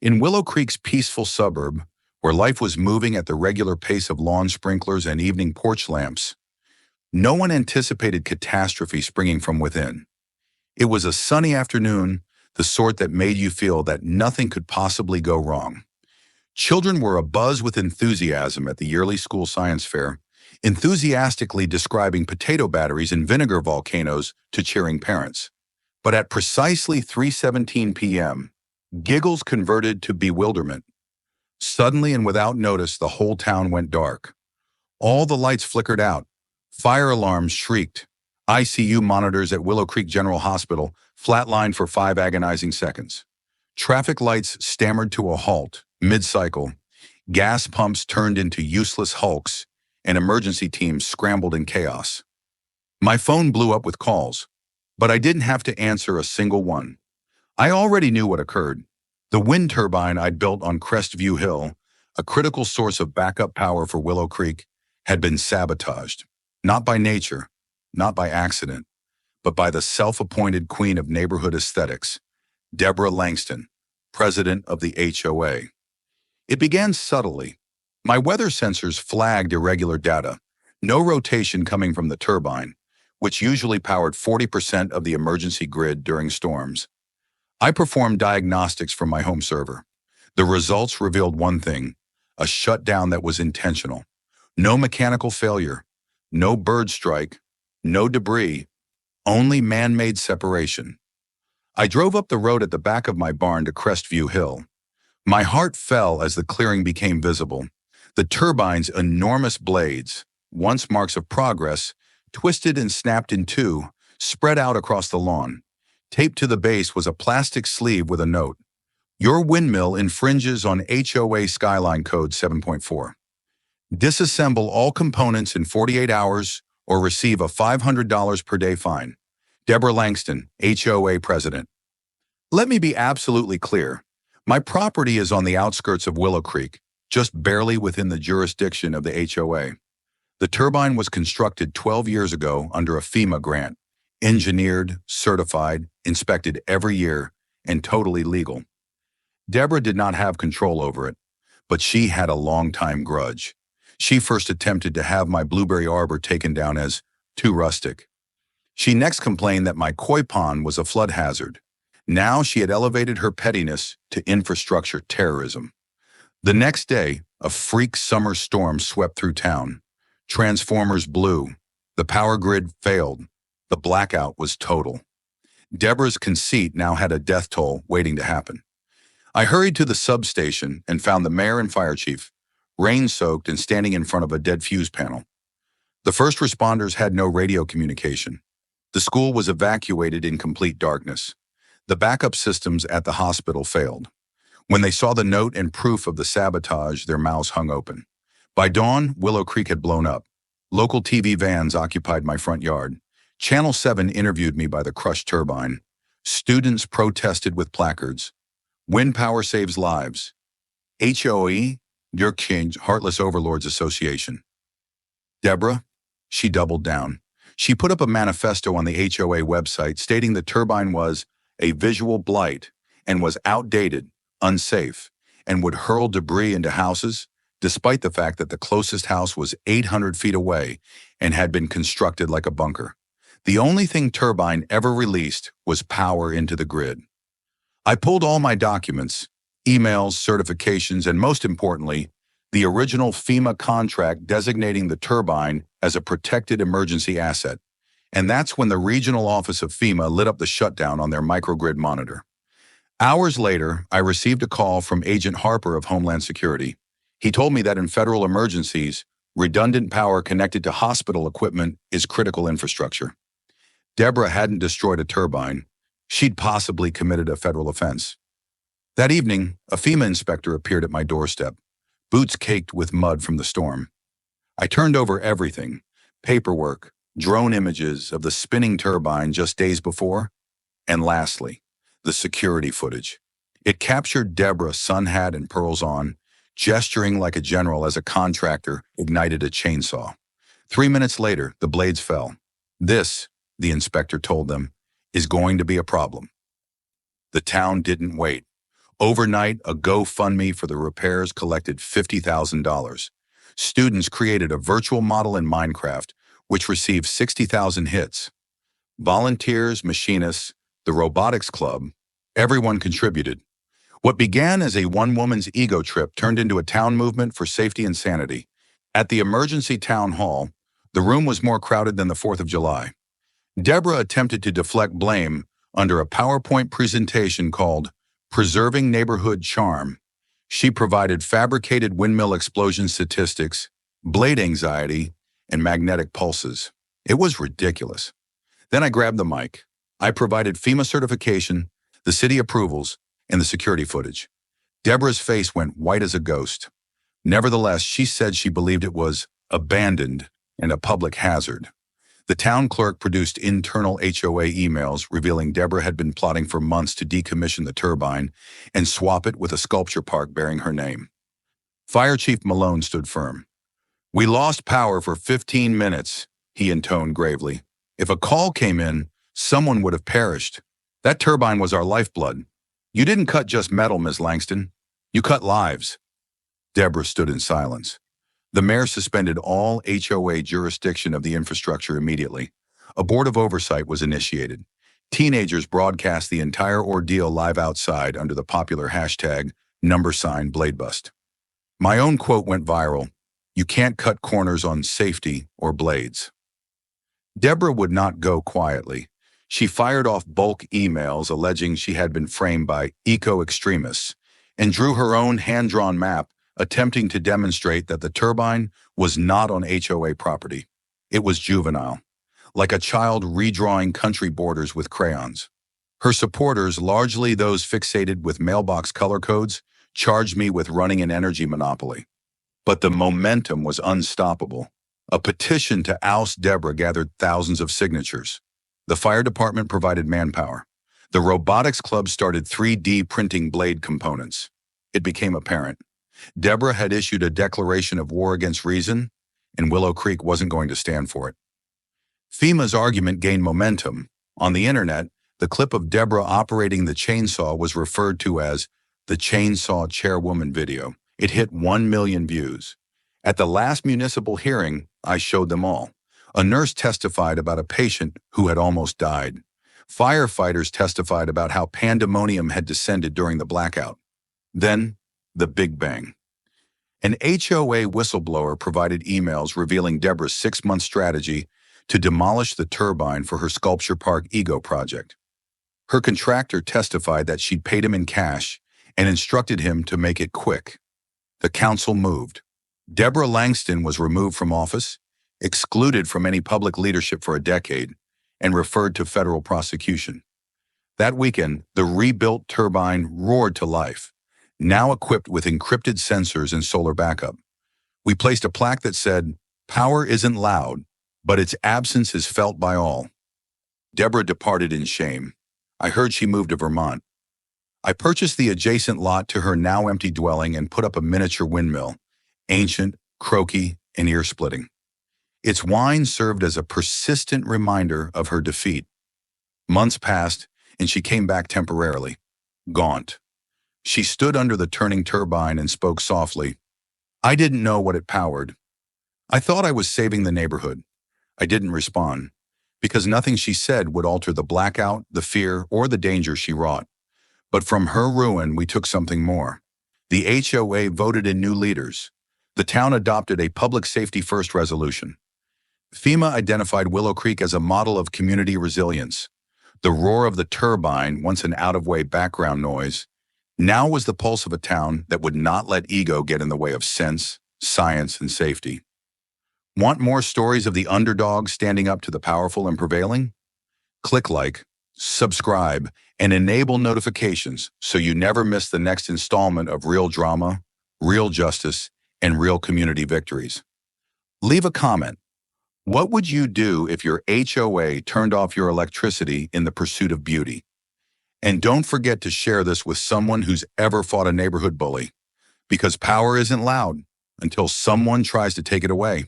In Willow Creek's peaceful suburb, where life was moving at the regular pace of lawn sprinklers and evening porch lamps, no one anticipated catastrophe springing from within. It was a sunny afternoon, the sort that made you feel that nothing could possibly go wrong. Children were abuzz with enthusiasm at the yearly school science fair, enthusiastically describing potato batteries and vinegar volcanoes to cheering parents. But at precisely 3:17 p.m., giggles converted to bewilderment. Suddenly and without notice, the whole town went dark. All the lights flickered out. Fire alarms shrieked. ICU monitors at Willow Creek General Hospital flatlined for 5 agonizing seconds. Traffic lights stammered to a halt, mid-cycle. Gas pumps turned into useless hulks, and emergency teams scrambled in chaos. My phone blew up with calls, but I didn't have to answer a single one. I already knew what occurred. The wind turbine I'd built on Crestview Hill, a critical source of backup power for Willow Creek, had been sabotaged. Not by nature, not by accident, but by the self-appointed queen of neighborhood aesthetics, Deborah Langston, president of the HOA. It began subtly. My weather sensors flagged irregular data, no rotation coming from the turbine, which usually powered 40% of the emergency grid during storms. I performed diagnostics from my home server. The results revealed one thing: a shutdown that was intentional. No mechanical failure, no bird strike, no debris, only man-made separation. I drove up the road at the back of my barn to Crestview Hill. My heart fell as the clearing became visible. The turbine's enormous blades, once marks of progress, twisted and snapped in two, spread out across the lawn. Taped to the base was a plastic sleeve with a note: "Your windmill infringes on HOA Skyline Code 7.4. Disassemble all components in 48 hours or receive a $500 per day fine. Deborah Langston, HOA President." Let me be absolutely clear. My property is on the outskirts of Willow Creek, just barely within the jurisdiction of the HOA. The turbine was constructed 12 years ago under a FEMA grant, engineered, certified, inspected every year, and totally legal. Deborah did not have control over it, but she had a long-time grudge. She first attempted to have my blueberry arbor taken down as too rustic. She next complained that my koi pond was a flood hazard. Now she had elevated her pettiness to infrastructure terrorism. The next day, a freak summer storm swept through town. Transformers blew. The power grid failed. The blackout was total. Deborah's conceit now had a death toll waiting to happen. I hurried to the substation and found the mayor and fire chief, rain-soaked and standing in front of a dead fuse panel. The first responders had no radio communication. The school was evacuated in complete darkness. The backup systems at the hospital failed. When they saw the note and proof of the sabotage, their mouths hung open. By dawn, Willow Creek had blown up. Local TV vans occupied my front yard. Channel 7 interviewed me by the crushed turbine. Students protested with placards. "Wind power saves lives. HOE, your king, Heartless Overlords Association." Deborah, she doubled down. She put up a manifesto on the HOA website stating the turbine was a visual blight and was outdated, unsafe, and would hurl debris into houses, despite the fact that the closest house was 800 feet away and had been constructed like a bunker. The only thing turbine ever released was power into the grid. I pulled all my documents, emails, certifications, and most importantly, the original FEMA contract designating the turbine as a protected emergency asset. And that's when the regional office of FEMA lit up the shutdown on their microgrid monitor. Hours later, I received a call from Agent Harper of Homeland Security. He told me that in federal emergencies, redundant power connected to hospital equipment is critical infrastructure. Deborah hadn't destroyed a turbine. She'd possibly committed a federal offense. That evening, a FEMA inspector appeared at my doorstep, boots caked with mud from the storm. I turned over everything: paperwork, drone images of the spinning turbine just days before, and lastly, the security footage. It captured Deborah, sun hat and pearls on, gesturing like a general as a contractor ignited a chainsaw. 3 minutes later, the blades fell. "This," the inspector told them, "is going to be a problem." The town didn't wait. Overnight, a GoFundMe for the repairs collected $50,000. Students created a virtual model in Minecraft, which received 60,000 hits. Volunteers, machinists, the robotics club, everyone contributed. What began as a one-woman's ego trip turned into a town movement for safety and sanity. At the emergency town hall, the room was more crowded than the 4th of July. Deborah attempted to deflect blame under a PowerPoint presentation called Preserving Neighborhood Charm. She provided fabricated windmill explosion statistics, blade anxiety, and magnetic pulses. It was ridiculous. Then I grabbed the mic. I provided FEMA certification, the city approvals, and the security footage. Deborah's face went white as a ghost. Nevertheless, she said she believed it was abandoned and a public hazard. The town clerk produced internal HOA emails revealing Deborah had been plotting for months to decommission the turbine and swap it with a sculpture park bearing her name. Fire Chief Malone stood firm. "We lost power for 15 minutes, he intoned gravely. "If a call came in, someone would have perished. That turbine was our lifeblood. You didn't cut just metal, Ms. Langston. You cut lives." Deborah stood in silence. The mayor suspended all HOA jurisdiction of the infrastructure immediately. A board of oversight was initiated. Teenagers broadcast the entire ordeal live outside under the popular hashtag #BladeBust. My own quote went viral: "You can't cut corners on safety or blades." Deborah would not go quietly. She fired off bulk emails alleging she had been framed by eco-extremists and drew her own hand-drawn map attempting to demonstrate that the turbine was not on HOA property. It was juvenile, like a child redrawing country borders with crayons. Her supporters, largely those fixated with mailbox color codes, charged me with running an energy monopoly. But the momentum was unstoppable. A petition to oust Deborah gathered thousands of signatures. The fire department provided manpower. The robotics club started 3D printing blade components. It became apparent. Deborah had issued a declaration of war against reason, and Willow Creek wasn't going to stand for it. FEMA's argument gained momentum. On the internet, the clip of Deborah operating the chainsaw was referred to as the Chainsaw Chairwoman video. It hit 1 million views. At the last municipal hearing, I showed them all. A nurse testified about a patient who had almost died. Firefighters testified about how pandemonium had descended during the blackout. Then, the Big Bang. An HOA whistleblower provided emails revealing Deborah's 6-month strategy to demolish the turbine for her sculpture park ego project. Her contractor testified that she'd paid him in cash and instructed him to make it quick. The council moved. Deborah Langston was removed from office, excluded from any public leadership for a decade, and referred to federal prosecution. That weekend, the rebuilt turbine roared to life, now equipped with encrypted sensors and solar backup. We placed a plaque that said, "Power isn't loud, but its absence is felt by all." Deborah departed in shame. I heard she moved to Vermont. I purchased the adjacent lot to her now empty dwelling and put up a miniature windmill, ancient, croaky, and ear-splitting. Its whine served as a persistent reminder of her defeat. Months passed, and she came back temporarily, gaunt. She stood under the turning turbine and spoke softly. I didn't know what it powered. I thought I was saving the neighborhood. I didn't respond, because nothing she said would alter the blackout, the fear, or the danger she wrought. But from her ruin, we took something more. The HOA voted in new leaders. The town adopted a public safety first resolution. FEMA identified Willow Creek as a model of community resilience. The roar of the turbine, once an out-of-way background noise, now was the pulse of a town that would not let ego get in the way of sense, science, and safety. Want more stories of the underdog standing up to the powerful and prevailing? Click like, subscribe, and enable notifications so you never miss the next installment of real drama, real justice, and real community victories. Leave a comment. What would you do if your HOA turned off your electricity in the pursuit of beauty? And don't forget to share this with someone who's ever fought a neighborhood bully, because power isn't loud until someone tries to take it away.